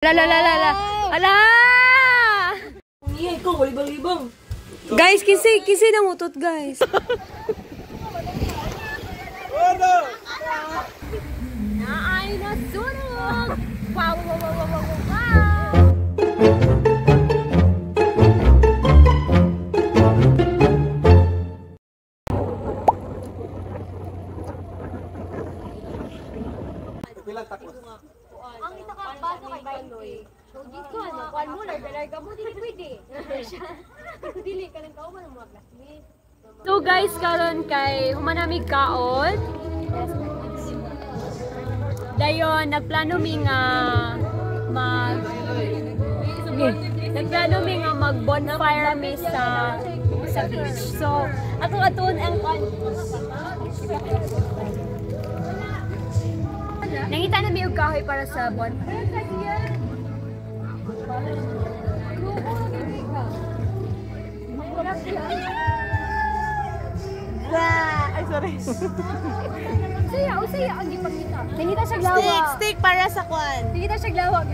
Ala! Ala! Ikaw, walibang-libang. Guys, kisi na mutot, guys. Naay na sunog! Wow! Ang ita ka baso kay Baloy. So dito ano, kuan mo larga mo dili pwede. Dili ka lang kauban mo classmate. So guys, karon kay humanamig kaon. Dayon nagplano mi nga mag bonfire mi sa beach. So aton ang nangita na mi og kahoy para sa bonfire. Ay, sorry. Usaya ang gipakita. Nangita siya glawa. Stick para sa kwan. Nangita siya glawa.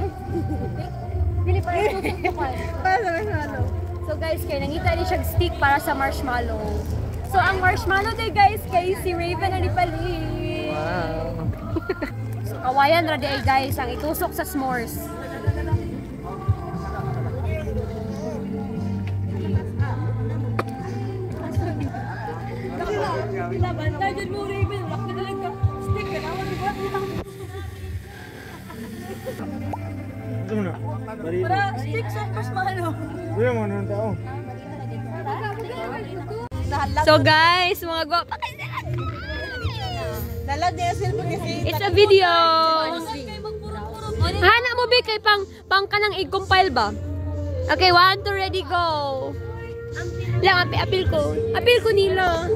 Dili para sa kwan. Para sa marshmallow. So guys, kay nangita ni siya stick para sa marshmallow. So ang marshmallow day guys kay si Raven na nipali. Wow. So kawayan ra day guys ang itusok sa s'mores. Bantay dyan mo Raven. Lock na lang ka. Stick ka naman. Ito muna. Para stick sa marshmallow. Kuya mo nung tao. So guys, mga gwapa kayo sila. Nalag niya yung cellphone kasi. It's a video. Hana mo ba kay pang kanang i-compile ba? Okay, 1, 2, ready, go. Lang, apil ko. Apil ko nila.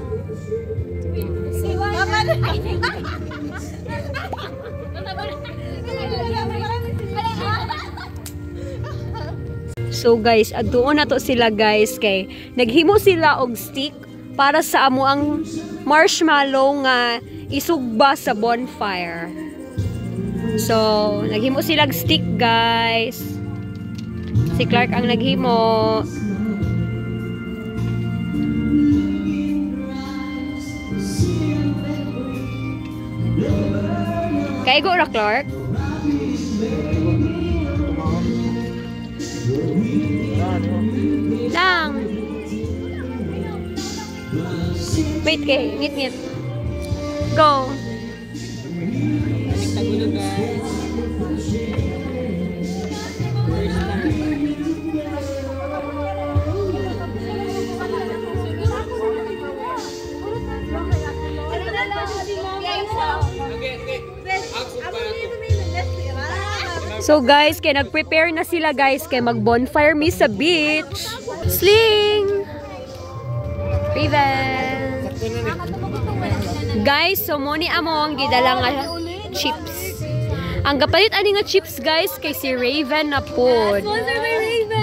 So guys, doon na to sila guys kay naghimo sila og stick para sa amo ang marshmallow nga isugba sa bonfire. So, naghimo sila og stick guys. Si Clark ang naghimo. Kaya go ra Clark. Lang. Wait kay, ngit. Go. So guys, kay nag-prepare na sila guys kay mag-bonfire mi sa beach. Sling! Raven! Guys, so mo ni among gidala nga chips. Ang gapalit ani nga chips guys kay si Raven na pod.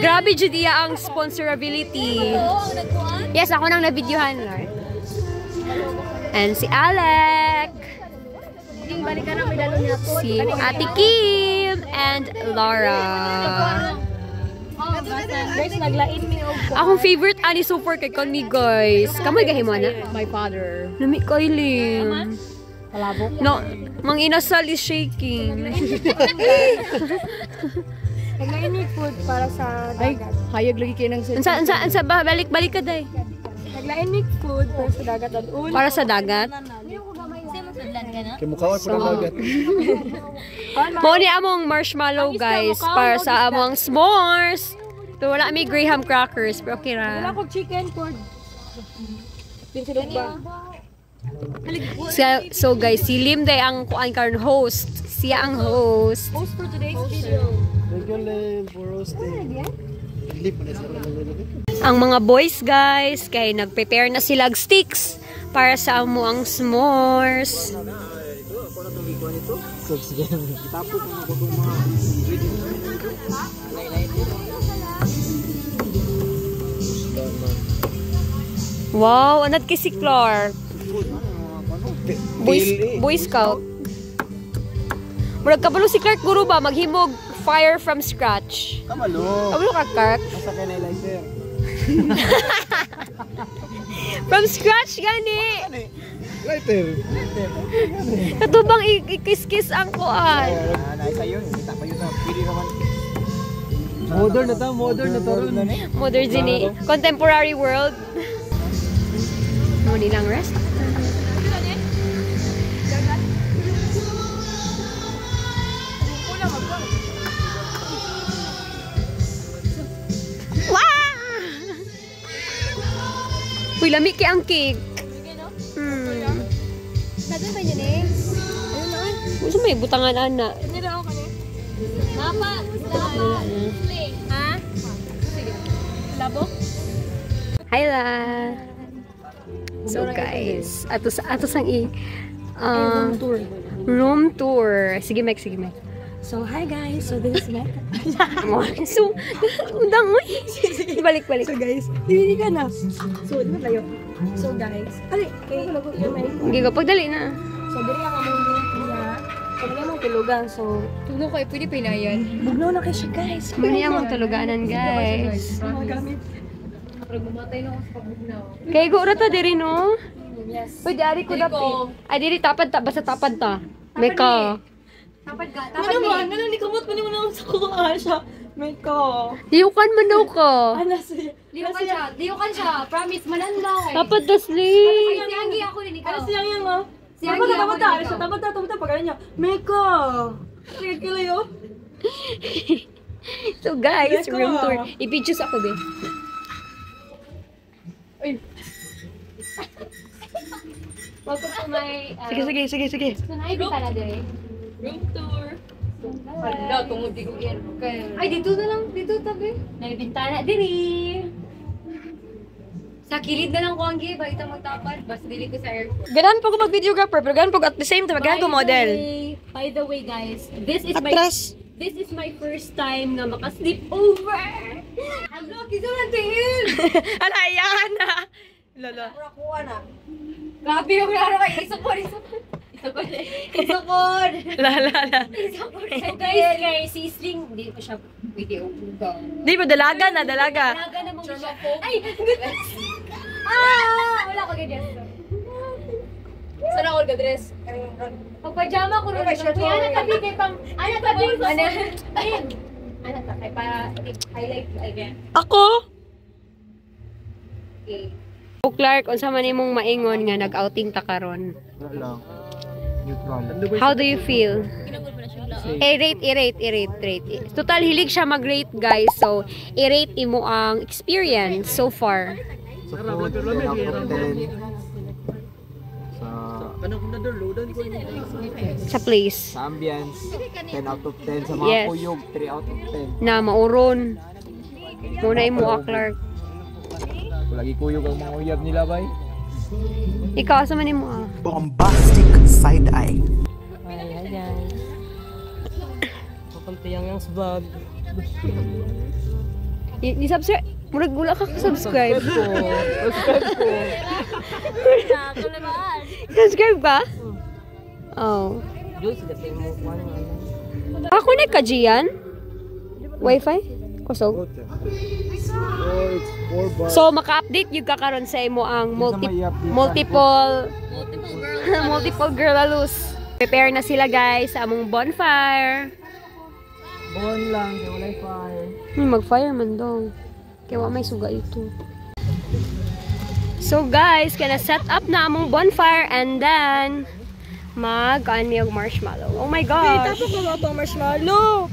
Grabe jud iya ang sponsorability. Yes, ako nang na-videohan Lord. And si Alec. Si Ate Kim and Laura. Akong favorite ani super kay Connie guys. Kamay gahimo na? My father. Nami Kylie. Palabok. No, mang inasal is shaking. Naglain ni food para sa dagat. Hayag lagi kayo ng cellphone. Ansa ba balik ka day. Naglain ni food para sa dagat at ulo. Para sa dagat. Kaya mukha ko na dagat. Mo ni among marshmallow guys para sa among s'mores. Pero wala mi graham crackers, pero okay ra. Wala ko chicken food. Pinsilog ba? So guys, si Lim day ang kuan karon host. Siya ang host. Post for today's video. Regular for roasting. Lip na sila Ang mga boys guys, kay nag-prepare na sila og sticks para sa amo ang s'mores. Wow, anat kay si Clark. Boy Scout. Murag kabalo si Clark guro ba maghimog fire from scratch. Kamalo. Kabalo ka, Kark? Asa ka na lighter? From scratch, gani! Lighter. Katubang ikis-kis ang kuan. Naisa yun. Kita pa yun. Pili naman. Modern na ta. Modern na ta. Modern zini. Contemporary world. Muni lang rest. Uy, lami kay ang cake. Nagan ba yun eh? Ayun na. Gusto may butangan, ana. Nila ako kanina. Napa. Ha? Sige. Labo? Hi la. So guys, ato sang room tour. Sige, Mike, sige, Mike. So, hi guys. So, this is Mike. So, undang mo. Balik. So guys, hindi ka na. So, di ba tayo? So guys, ali, kay Hindi ko, pagdali na. So, dili ka mo niya. Kung mo tulugan, so Tulog ko, pwede pinayan. bugnaw na kayo siya guys. Muna yung mga tuluganan, guys. Mga gamit. Pero bumatay na ako sa pabugnaw. Kaya gura ta diri, no? Yes. Pwede, ari ko dapat. Ay, diri, tapad ta. Basta tapad ta. Meka. Tapad ka, Ano tapad naman? ni. Ano ni kamot pa ni mo na sa kuha siya. May ko. Diyukan man daw ka. Ano siya? Diyo kan siya. Promise, mananlaw eh. Tapad ta, Sli. Ay, siyanggi ako din ikaw. Ano siya yan mo? Siyanggi ako din ikaw. Tabata, pag ano niya. May ko. Sige kila yun. So, guys, Meka. room tour. I-pictures ako, be. Welcome to my... Sige. Sunay, kita na diri. Room tour. Hala, tungod di ko yan. Ay, dito na lang. Dito tabi. May bintana diri. Sa kilid na lang ko ang giba. Ita magtapad. Basta dili ko sa airport. Ganan po ko mag-videographer, pero ganan po at the same time, ganan ko model. By the way, guys, this is Atras. this is my first time na maka-sleep over. Ang lucky sa mantiin! Ala, yan na. Lolo. Grabe yung laro kay Isukod. La. So guys, si Sling, hindi pa siya video. Di ba, dalaga na, dalaga. Talaga namang siya po. Ay! Goodness! Ah! Wala ko ganyan. Sana all dress. Pag-pajama ko rin. Kuya, anak tabi kay pang... Anak tabi! Anak tabi para highlight again. Ako? Okay. O Clark, unsa man imong maingon nga nag-outing ta karon? Wala lang. Neutral. How do you feel? I-rate. Total, hilig siya mag-rate, guys. So, i-rate imo ang experience so far. Sa food, 10 out of 10. Sa place. Sa ambience, 10 out of 10. Sa mga Yes. kuyog, 3 out of 10. Na mauron. Muna imo, Clark. Lagi kuyog ang mga uyab nila, bay. Ikaw, asa man imo, ah? Bombastic side eye. Ayan. Papampiyang yung sabag. Ni-subscribe. Murag gula ka subscribe ko. Subscribe ka? Oh. Ako na ka, Gian? Wi-Fi? Kusog? Oh, it's 4 bars. So, maka-update yung kakaroon sa imo ang multiple girl alus. Prepare na sila, guys, sa among bonfire. Bon lang, kaya walay fire. Mag-fire man daw. Kaya wa may suga ito. So, guys, kaya set up na among bonfire and then mag-anyog marshmallow. Oh my gosh! Tapos ko itong marshmallow.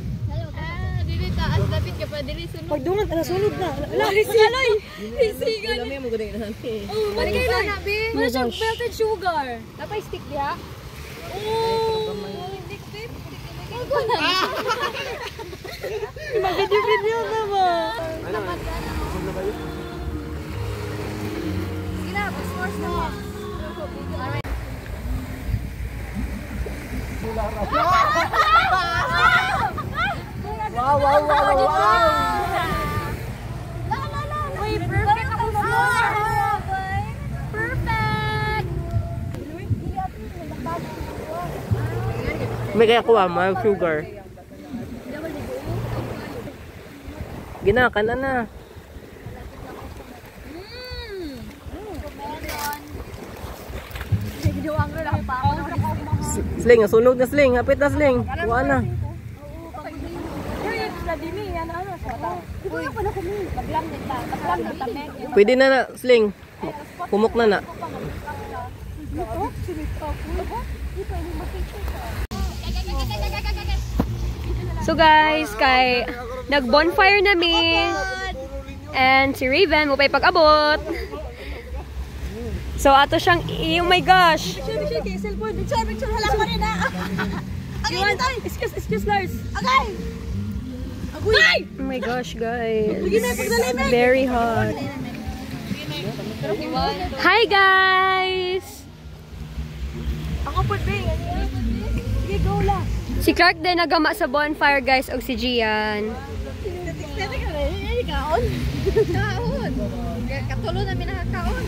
Dili taas, dapat ka pa. Dili sunod. Pagdungan, sunod na. Ala, Aloy! Isigan. Balik kayo na, be. Wala siyang melted sugar. Napay stick diha? Oh! Stick. Mag-video na ba? Sige na, pag-source na mo. Wow! Uy, perfect ako sa perfect! May kaya kuha mo, sugar. Gina, kanan na. Sling, sunog na sling. Hapit na sling. Kuha na. Pwede na na, sling. Kumok na na. So guys, kay nag-bonfire nami. And si Raven mo pa'y pag-abot. So ato siyang, oh my gosh. Picture, hala ko rin na. Okay, excuse Lars. Okay. Oh my gosh, guys. Very hot. Hi guys! Ako po, Bing. Sige, go lang. Si Clark din nagama sa bonfire, guys, og si Gian. Kaon. Katulo namin nakakaon.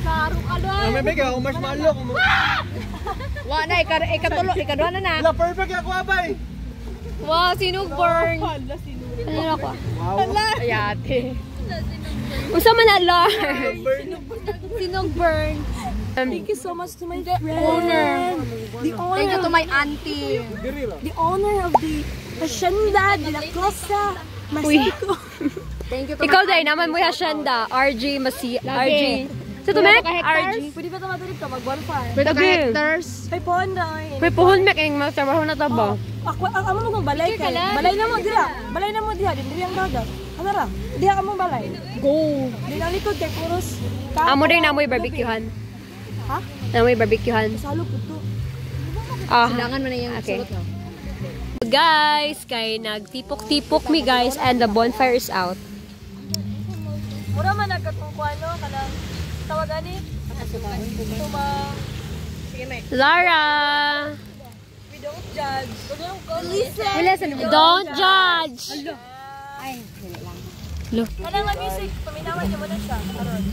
Karo ka doon. May bigay ako marshmallow. Wa na, ikatulo, ikaduha na na. Wala, perfect ako abay. Wow, sinug burn. Ano ako? Ayate. Unsa man na, Lord? Sinug burn. Thank you so much to my friend. Owner. The owner. Thank you to my auntie. The owner of the Hacienda de la Costa Mexico. Thank you to Ikaw dahil naman mo hasyenda. RG Masi... RG. Sa to, Mek? RG. Pwede ba ito matuloy ka mag-bonfire? Pwede ka Lagi. hectares. Kay Ponda. May puhon, Mek. Ang matrabaho na taba. Ako, ang amo mo kung balay kay. Balay na mo, dira. Balay na mo, diha. Diri ang dagat. Ano ra? Diha ka mo balay. Go! Di na likod kay Puros. Amo din na mo'y barbecuehan. Ha? Na mo'y barbecuehan. Salo po to. Ah. Kailangan mo na yung Okay. sulot, no? Guys, kay nagtipok-tipok mi, guys, and the bonfire is out. Mura man nagkatungkuano kanang tawagan ni. Tuma. Sige, Mike. Lara! We don't judge. Listen. Don't judge! Kanang la music, paminawan niyo mo na siya. Karon.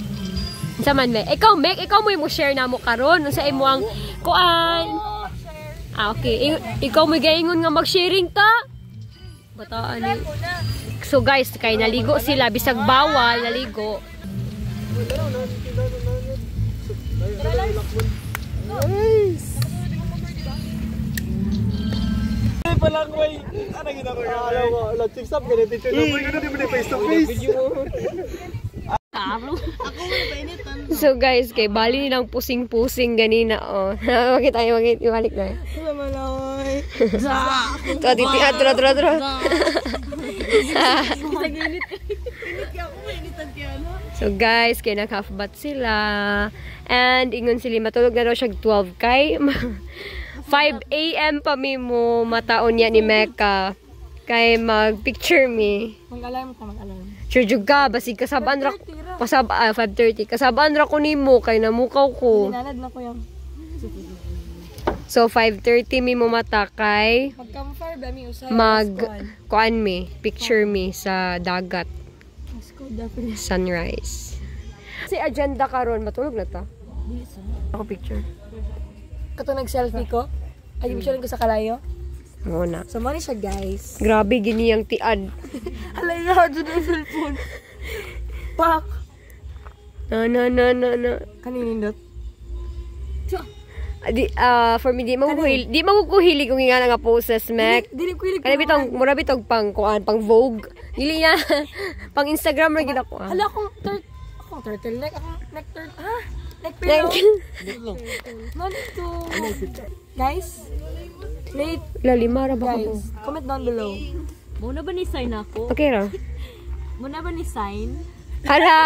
Sa man, Mek. Ikaw, Mek, ikaw mo share na mo karon sa imo ang kuan. Okay. Ikaw mo gaingon nga mag-sharing ta. Bataan ni. So guys, kay naligo sila bisag bawal naligo. Palang way. Ano ginagawa ko? Alam ko, chicks up ganito ito. Ganito di mo na face to face. So guys, kay bali nilang pusing-pusing ganina oh. Makita tayo ibalik na. Malaway. Tara. So guys, kay nag-half bath sila. And ingon sila matulog na daw siya 12 kay 5 AM pa mi mo mataon niya ni Mecca. Kay mag-picture me. Mag-alarm ka, mag-alarm. Sure jud ka, basig kasabaan ra 5:30. Kasabaan ra ko nimo kay namukaw ko. Nanad na ko yung So 5:30 mi mo mata kay mag-campfire ba mi usay. kuan mi, picture me sa dagat. Let's go definitely. Sunrise. Si agenda karon matulog na ta. Ako picture. Kato nag-selfie ko. Ay, picture ko sa kalayo. Oo na. So, mali siya, guys. Grabe gini ang tiad. Alay na, dyan ang cellphone. Pak! Na. Kaninindot? For me di magukuhili kung nga nga poses, Mac. Dili ko hilig. Kaya bitong mura bitong pang kuan, pang Vogue. Dili niya pang Instagram ra gid ako. Hala, akong turtleneck. Akong neck turtle. Ha? Neck pillow. No, dito. Guys, late. Lalima ra ba ko? Guys, comment down below. Muna ba ni sign ako? Okay ra. Muna ba ni sign? Hala.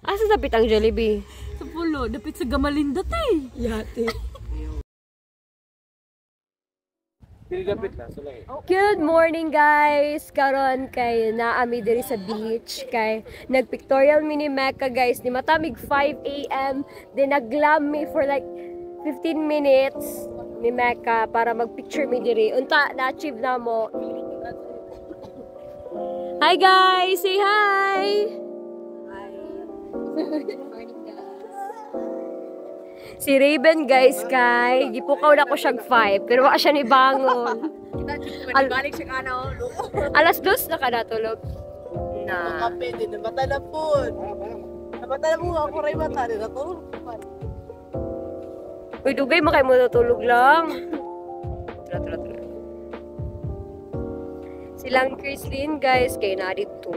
Asa sa pitang Jollibee? Sa pulo, dapit sa Gamalindat eh. Yate. Good morning guys! Karon kay naami diri sa beach kay nagpictorial mini Mecca guys ni matamig 5 AM then naglam mi for like 15 minutes ni Mecca para magpicture mi diri. Unta na-achieve na mo. Hi guys! Say hi! Si Raven guys kay gipukaw na ko siyag 5 pero wala siya ni bangon. Balik siya ano. Alas 2 na ka natulog. na. Kape din, mata na po. Mata na po ako rin mata. Natulog pa. Uy, dugay mo kayo mo natulog lang. Tara. Silang Chrislyn, guys, kayo na dito.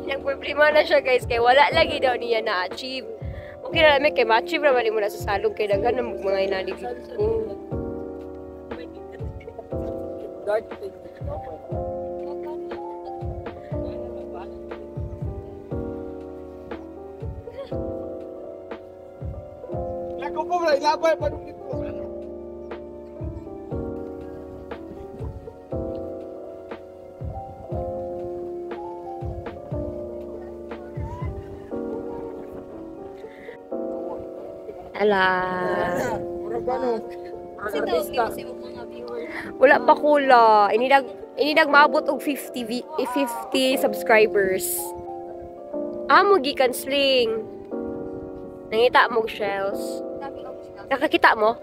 Yung problema na siya, guys, kaya wala lagi daw niya na-achieve. Okay na namin, kaya ma-achieve naman mo na sa salong, kaya dagan na mga inaligid ko. Ako po, ilabay pa nung ito. Ala. Wala pa kula. Inidag maabot og 50 subscribers. Mo gikan sling. Nangita mo shells. Nakakita mo?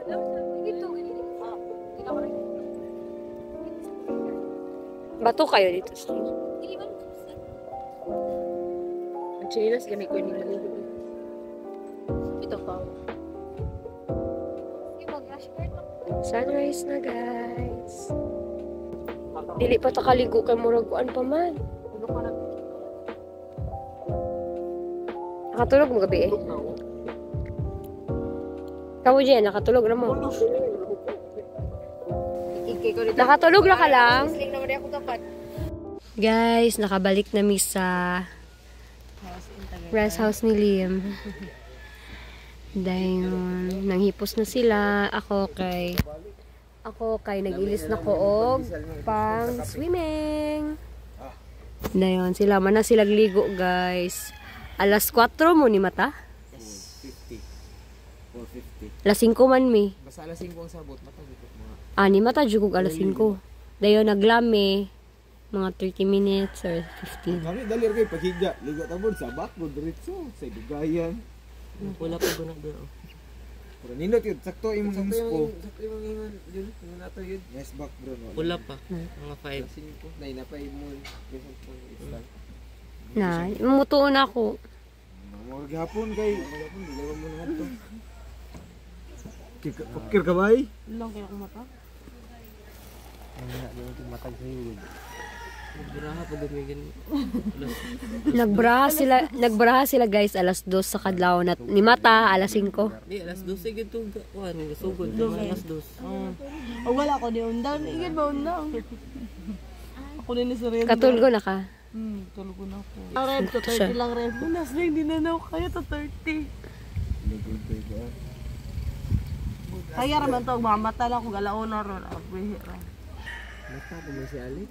Bato kayo dito, sling. Ang chilas, gamit ko nila. Ito pa. Sunrise na, guys. Dili pa ta kaligo kay muraguan pa man. Nakatulog mo gabi eh. Kamu dyan, nakatulog na mo. Nakatulog na ka lang. Guys, nakabalik na mi sa rest house ni Liam. Dahil nanghipos na sila. Ako kay nag-ilis na koog pang swimming. Dahil sila man na sila ligo, guys. Alas 4 mo ni mata? 4:50. Alas 5 man mi. Basta alas 5 ang sabot, matagikot mga. Ni mata jugog alas 5. Dahil naglami mga 30 minutes or 15. Kami dali kayo paghiga, liga tabon sa bakod diretso sa dugayan. Wala pa guna doon. Pero nindot yun, sakto imong inspo. Sakto yung ingon yun. Yung nato yun. Nice back bro. Wala pa. Mga 5. Nay na pa imon. Na, mamutuon ako. Mga gihapon kay, gihapon dilaw mo na to. Kir ka ba? Lang kaya akong mata. Matag sa iyo. Biraha pa gamitin. Nagbraha sila guys alas 2 sa kadlaw na ni mata alas 5. Di alas 12 gid tug kuan gasugod alas 2. O wala ko di undang. Igid ba undang? Ako din ni Serena. Katulgo na ka. Tulog na ako. Ang red to 30 lang red. Bunas na hindi na naw kaya to 30. Kaya raman to mamata lang kung galaon na ron. Abihira. Mata ko man si Ali.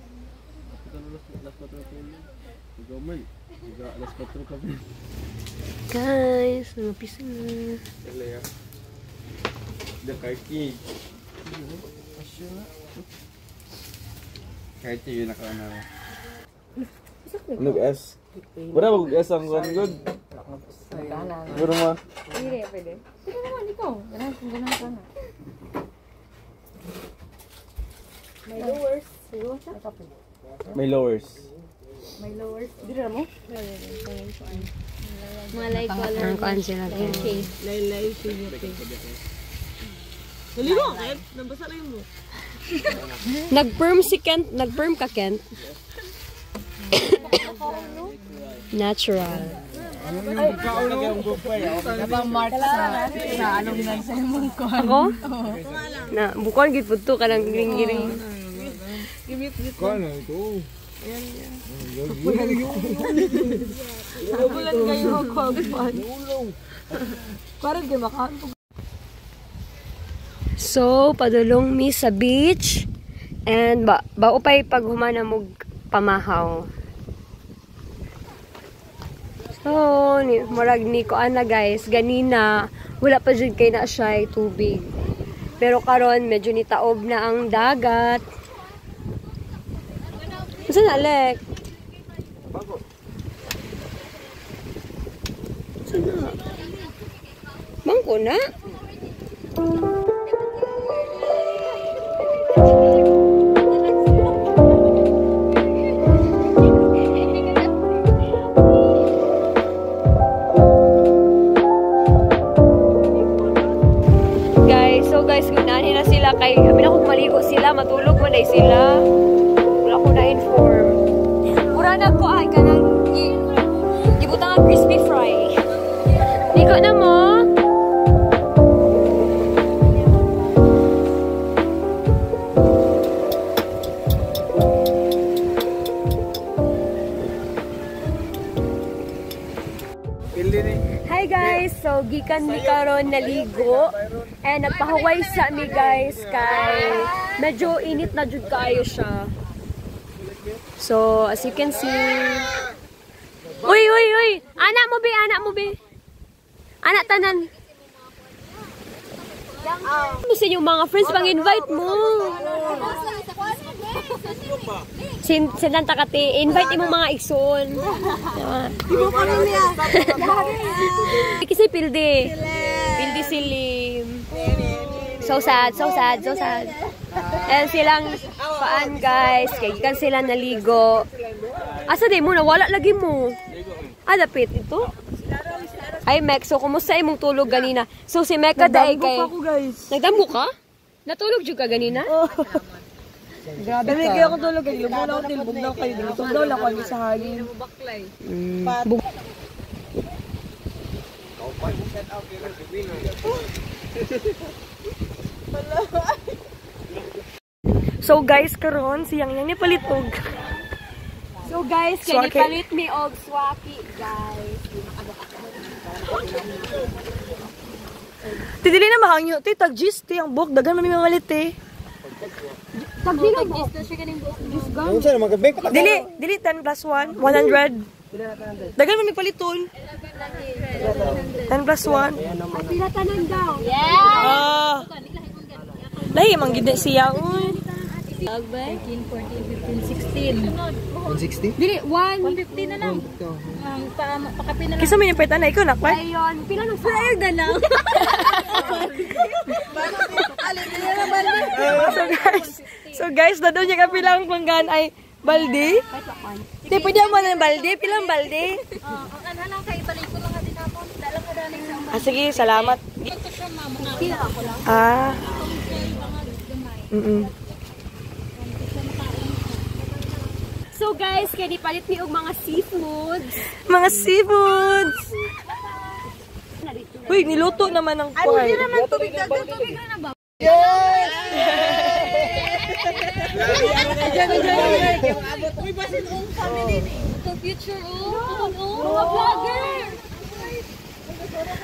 Guys, nangapis na. The kaki. Kahit yun nakaana. Nag-S. Wala mag-S ang good. Pero ma. Hindi pwede. Sige naman ikaw. Ganun kung ganun ka na. May lowers. Siguro siya. May lowers. May lowers. Dira mo? Mga light color. Ang kuan sila. Laylay siya. Naligo ka, Kent? Nabasa na mo. Nag-perm si Kent. Nag-perm ka, Kent. Natural. Nabang mark sa anong nagsay mong ko. Ako? Na, bukon gid pudto ka ng giring-giring. Kano ito? Bulan kayo magkwagpan. Parang kayo makahan. So, padulong mi sa beach. And baupay pag humana mog pamahaw. So, murag ni ko ana guys, ganina wala pa jud kay na siya tubig. Pero karon medyo nitaob na ang dagat. Saan Alec? na. Mangko na. Guys, gunahin na sila kay amin ako maligo sila, matulog mo na sila. Wala ko na-inform. Mura na ko ay kanang gibutang ang crispy fry. Liko na mo. Hi guys, so gikan mi karon naligo and nagpahuway sa mi guys kay medyo init na jud kayo siya. So as you can see, uy, anak mo be, anak tanan. Ano sa inyong mga friends pang invite mo? Sinanta kati, invite imong mga igsoon. Ibo pa rin niya. Kasi pildi silim. So sad. And silang paan guys, kay kan sila naligo. Asa day mo nawala lagi mo? Dapit ito. Ay Mek, so kumusta imong tulog ganina? So si Mecca day kay nagdambo ka? Natulog jud ka ganina? Grabe ka. Kaya ako tulog kayo. Lubog na ako tilbog na kayo. Lubog daw lang ako sa hagin. So guys, karon siyang yang ni palitog. So guys, kay palit mi og swaki guys. Tidili na mahangyo. Ti tag gis ti ang buhok daghan man mi mamalit eh. Tagdila mo. Dili 10 plus 1, 100. Dagan man mi paliton. 10 plus 1. Pila tanan daw. Lahi man gid siya. 13, 14, 15, 16. 160? Dili 150 na lang. Pakapin na lang. Kisa may napaitan na ikaw nakwa. Ayon, pila nang sayang na lang. So guys, na doon yung kapilang panggan ay balde. Hindi, pwede mo na ng balde. Pilang balde. Ang ano lang kay balik ko lang natin ako. Dalang ka daling sa Sige, salamat. Kila ako lang. So guys, kaya di palit mi og mga seafoods. Mga seafoods. Uy, niluto naman ng kuhay. Hindi naman tubig na ba? Uy, basin ang family ni. Ito future mga vlogger.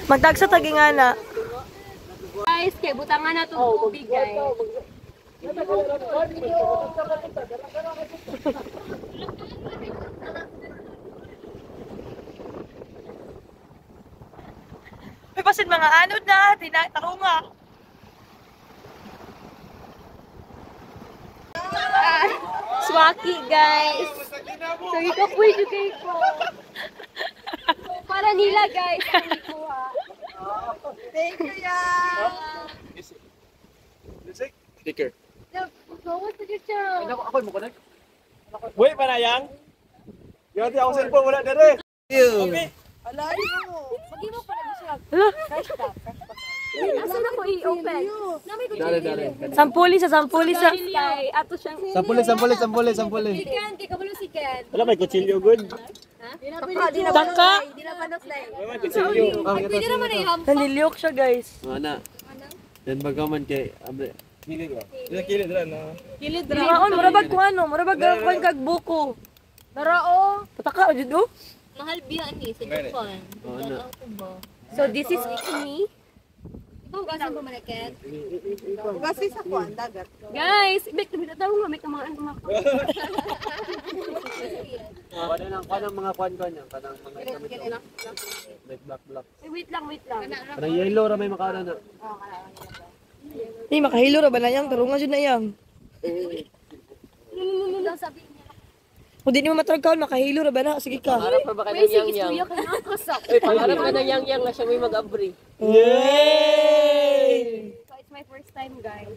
Magtagsa tagingana. Guys, kaya butangan na itong tubig guys. Uy, basin mga anod na. Tarunga. Swaki guys. So ikaw po yung ko. Para nila guys. Thank you, ya. Sticker. Go with the future. Ako mo connect. Wait, panayang. Yati ako cellphone wala dere. Okay. Asa na ko i-open? Sampuli sa. Kay ato siyang Sampuli. Ken, kay kabalo si Ken. Wala may kutsilyo good. Tangka. Di na panot na. May kutsilyo. Pwede naman ay ham. Naniliok siya, guys. Ana. Dan bagaman kay abre. Kilid ba? Kilid ra na. Maon, murabag ko ano. Murabag gawin kag buko. Darao. Pataka, jud oh. Mahal biya ni sa Japan. Ana. So this is me. Ikaw gasan ba malaket? Guys, ibig na daw nga may kamaan mga. Kanang mga kwan niya, kanang mga like black. Wait lang. Kanang yellow ra may makara na. Ni makahilo ra ba na yang tarungan jud na yang. Kung di mo matragkaon, makahilo ra ba na? Sige ka. Pangarap pa ba ka ng yang-yang? Uy, pangarap ka ng yang-yang na siya may mag-abri. Yay! So, it's my first time, guys.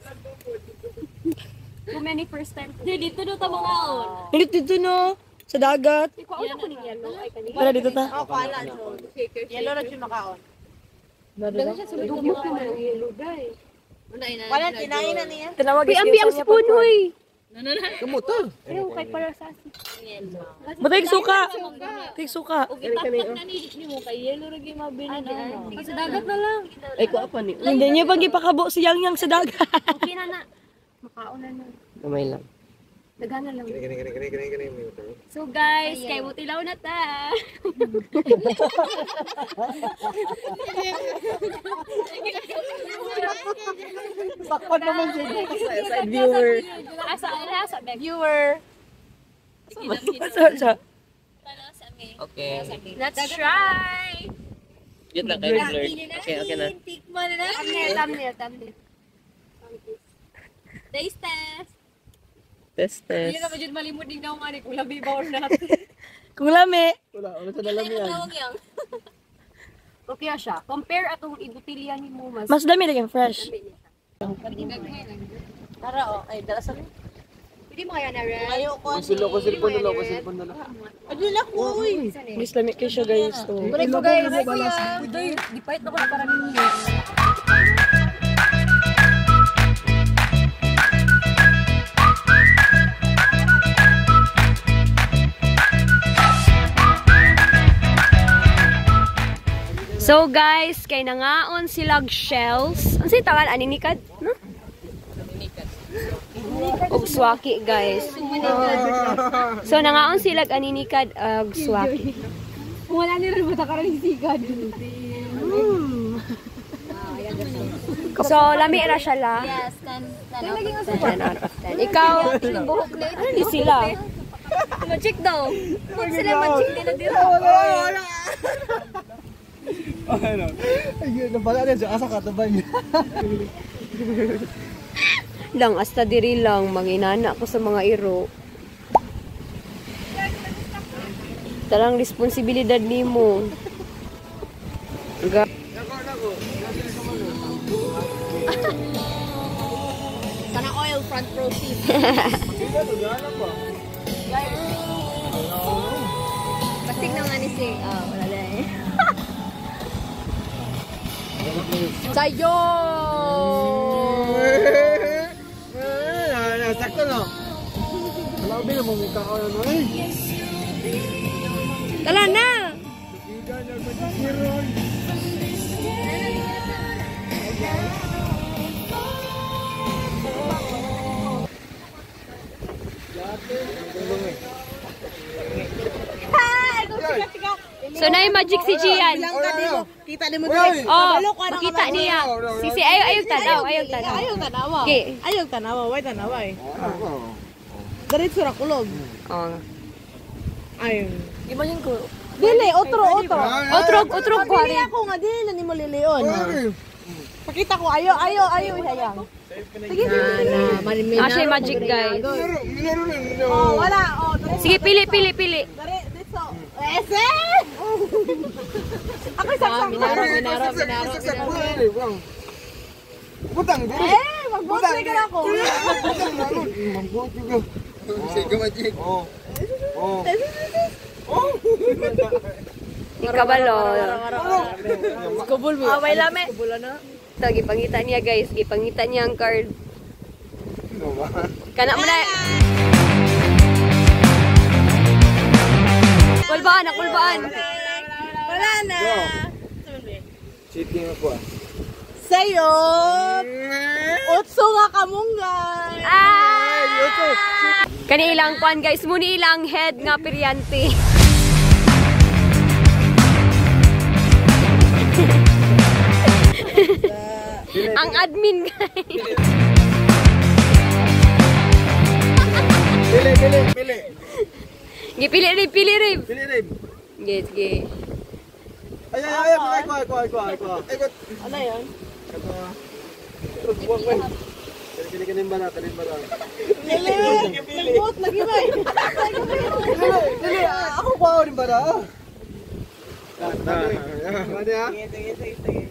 Too many first time. Dito na ta mga on. Hindi dito no. Sa dagat. Ikaw ako ko ni yellow. Ay, kanina. Para dito ta. Yellow na siya makaon. Dumok ko na yellow, guys. Wala, tinain na niya. Tinawag Uy, ambi ang spoon, huy. Kamuta. Ayaw, kahit para sa asin. Batay suka. Tig suka. Sa dagat na lang. Ay, ko apa ni? Hindi niyo pag ipakabo si Yang Yang sa dagat. Okay na na. Makaon na na. Kamay lang. Dagana lang. So guys, kay Butilaw na ta. Sakpan naman siya. Side viewer. Asa, Viewer. Sa. Okay. let's try. Yun lang kayo, Lord. Okay na. Thumbnail. Taste test. Test. malimod din daw nga ni kung labi ba or not. Kung lami. Wala sa dalam yan. Okay siya. Compare atong ibutilya ni mo mas. Mas dami lagi fresh. Tara, oh. Ay, dala sa Pwede mo kaya na red? Ayaw ko. Ko silpon na. Adun na ko, uy. Mas lami kayo siya guys. To. Balik ko guys. Di pahit na ko na para ninyo. So guys, kay nangaon silag shells. Ano si tangan aninikad? No? Og swaki guys. So nangaon silag aninikad og swaki. Wala ni rin bata karang sigad. So lami ra siya la. Yes, 10 10 out of 10. Ikaw, buhok na hindi sila. Ma-check daw. Huwag sila ma-check nila dito. Ano? Ayun, nabala rin siya. Asa kataban niya. Lang, hasta diri lang. Manginana ko sa mga iro. Talang responsibilidad ni mo. Sana oil front row seat. Pasig na nga ni si. Wala na eh. Sayo! Sakto na. Wala ko binamumukha ko na eh. Tala na! So na yung magic si Gian. Kita ni mo Oh, makita niya. Sisi, ayaw tanaw. Ayaw tanawa. Okay. Ayaw tanawa. Why tanawa eh? Diretso ra kulog. Oh. Ayaw. Imagine ko. Dili, otro. Otrog ko Pili ako nga, dili na ni mo lilion. Pakita ko, ayaw ihayang. Sige, Siya yung magic guys. Oh, wala. Oh, Sige, pili. Diretso. Ese! Ako saksak. Binaro. Butang. Magbuot ka na ako. Magbuot ka. Sige, magic. Oh. Ikabalo. Kubul mo. Away lami. Ito, gipangita niya guys. Gipangita niya ang card. Kana mo na. Kulbaan. Wala na. Cheating ako ah. Sa'yo, utso nga kamunggan. Kani ilang kwan guys. Muni ilang head nga piryante. Ang admin guys. Pili. Gipili rin. Pili rin. Sige. Ay, ko. Ano yun? Pili ka ng bara, pili ng bara. Nagbuot lagi ba? Dili, ako pa ako rin bara. Ano ya? Sige.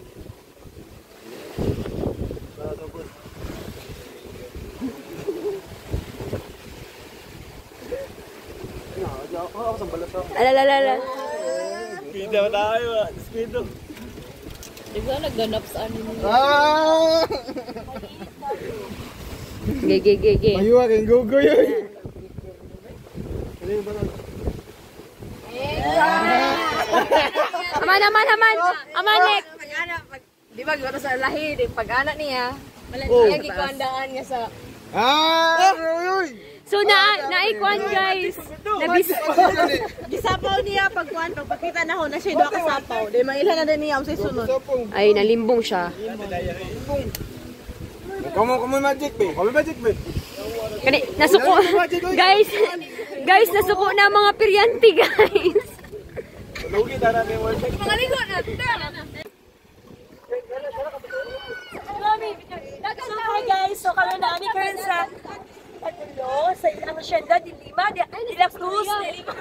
Alalala. Pida na tayo, despido. Ah! Gege. Ayuwa kang gugo yun. Pili ng bara. Amanek. Di ba, gawin sa lahi, pag-anak niya, Oh. kaya gikandaan niya sa... Ah! So naikuan guys. Gisapaw niya pagkuhan, pagpakita na ho, na siya doon kasapaw. Di mailhan na din niya ang sunod. Ay nalimbong siya. Kamu magic be. Kamu magic be. Kani nasuko. Guys, nasuko na mga piryanti guys. Lugi tara ni world. Pangaligo na! So hi guys, so kami na ni karon sa sa ilang asyenda di Lima, di La Cruz, di Lima.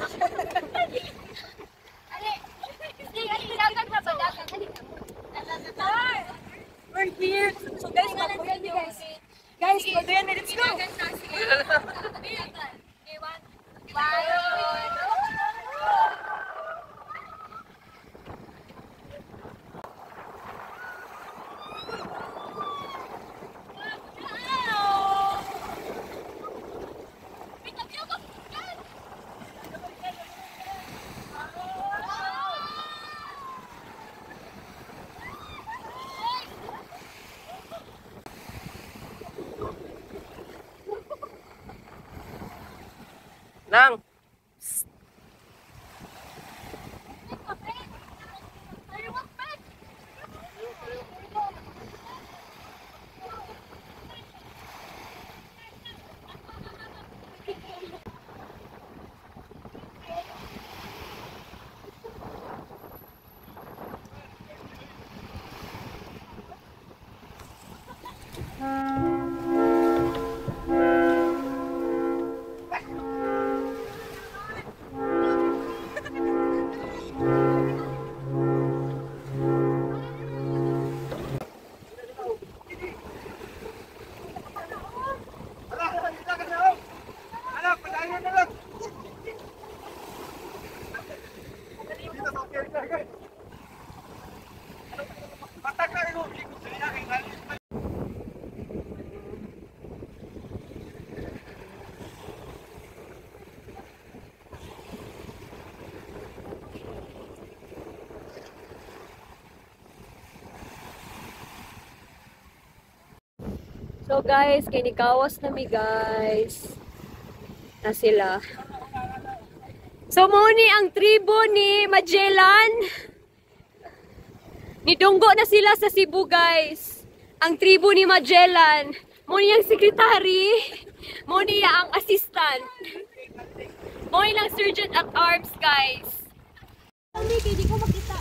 We're here. So guys, guys, mag-ayan na, let's go. Nang! So guys, kinikawas na mi guys. Na sila. So muni ang tribo ni Magellan. Nidunggo na sila sa Cebu guys. Ang tribo ni Magellan. Muni ang sekretary. Muni ang assistant. Muni lang sergeant at arms guys. Hindi ko makita.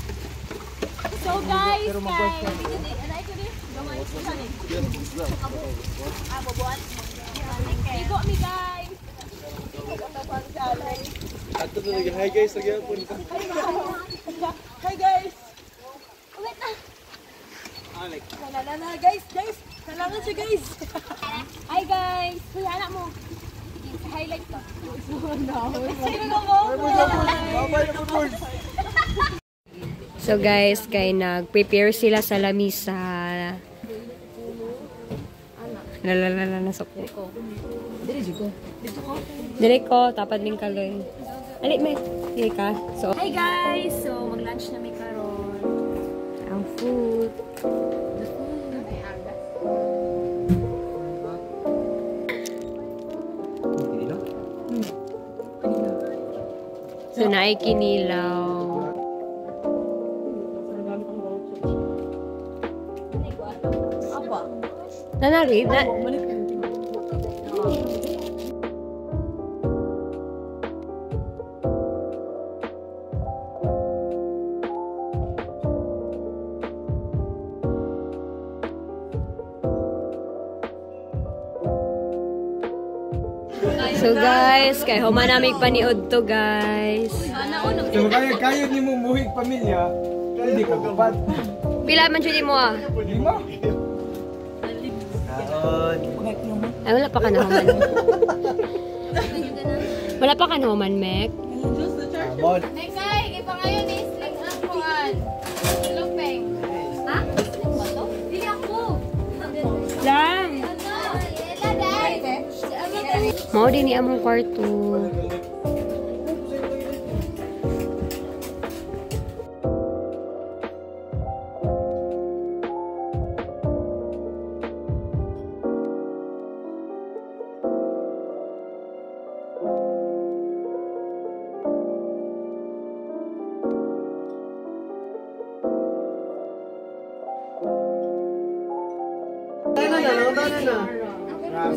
So guys, Igo mi guys. Ato na lagi. Hi guys, lagi po. Hi guys. Alex. Lalala guys. Kailangan siya guys. Hi guys. Kuya anak mo. Highlight ka. So guys, kay nag-prepare sila sa lamisa. Lalala nasok ko. Dili ko, tapad ning kaloy. Ali may, dili ka. So, Hi guys. So mag-lunch na may karon. ang food. So naikinilaw. Nanari, na. So guys, kay humanamig paniod to guys. So kaya ni mo muhig pamilya, hindi ka dapat. Pila man jud mo ah. Lima. Ay, wala pa ka nahuman. Wala pa ka nahuman, Mek. Bon. Nekay, ipangayon ni Sling ang kuhan. Lupeng. Ha? Sling ba to? Hindi ako. Lang. Mao din ni among kwarto.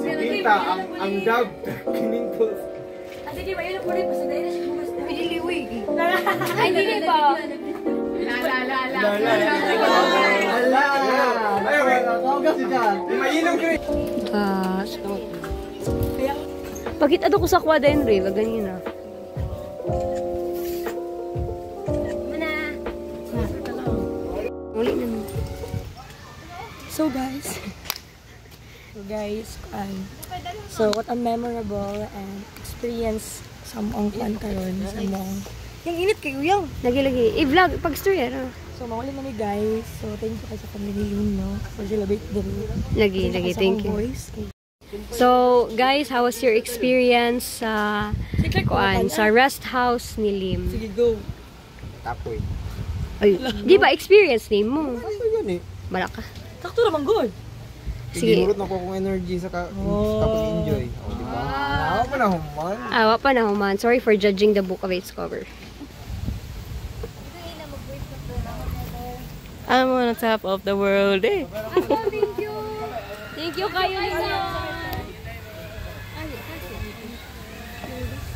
Kita ang dog kinintos. Ay, dili pa. Pagkita ko sa quadrenre, ganyan na. Uli na. So guys, what a memorable and experience sa mong karon sa mong. Yung init kayo yung. Lagi-lagi. I-vlog, pag-story, ano? So mawali na ni guys. So thank you kayo sa family no for celebrate the Lagi, thank you. So, guys, how was your experience sa sa rest house ni Lim? Sige, go. Tapoy. Ay, di ba experience ni mo? Ano yun eh? Malaka. Sakto naman good. Sige. Sigurot na ko kung energy sa kapag-enjoy. O, diba? Ako pa na human. Awa pa na human. Sorry for judging the book of its cover. I'm on top of the world eh. Thank you kayo nila.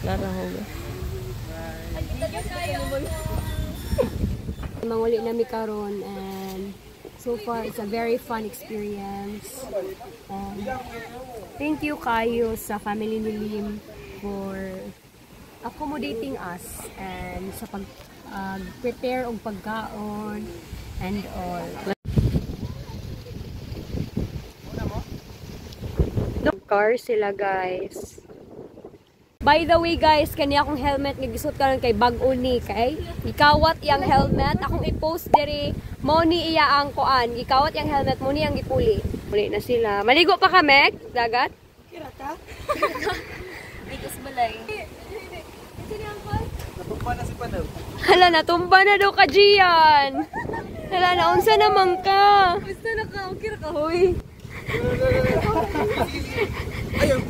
Narahog. Manguli na mi karon and so far it's a very fun experience. Thank you kayo sa family ni Lim for accommodating us and sa pag-prepare og pagkaon and all. Car sila guys. By the way guys, kani akong helmet nga gisot karon kay bag-o ni kay ikawat yang helmet akong i-post diri mo ni iya ang kuan ikawat yang helmet mo ni ang gipuli. Muli na sila. Maligo pa ka Mek? Dagat? Kira ka? Bigas balay. Natumpa na si Panaw. Hala, natumba na daw ka Gian. Hala, naunsa naman ka? Gusto na ka, okay ra ka. Hoy. Ayun.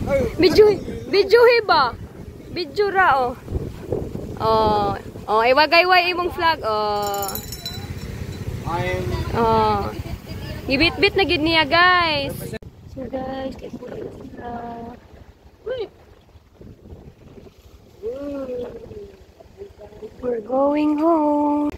Bidyuhi ba? Bidyura oh. Oh, iwagayway imong flag oh. Oh. Gibit-bit na gid niya guys. So guys, we're going home.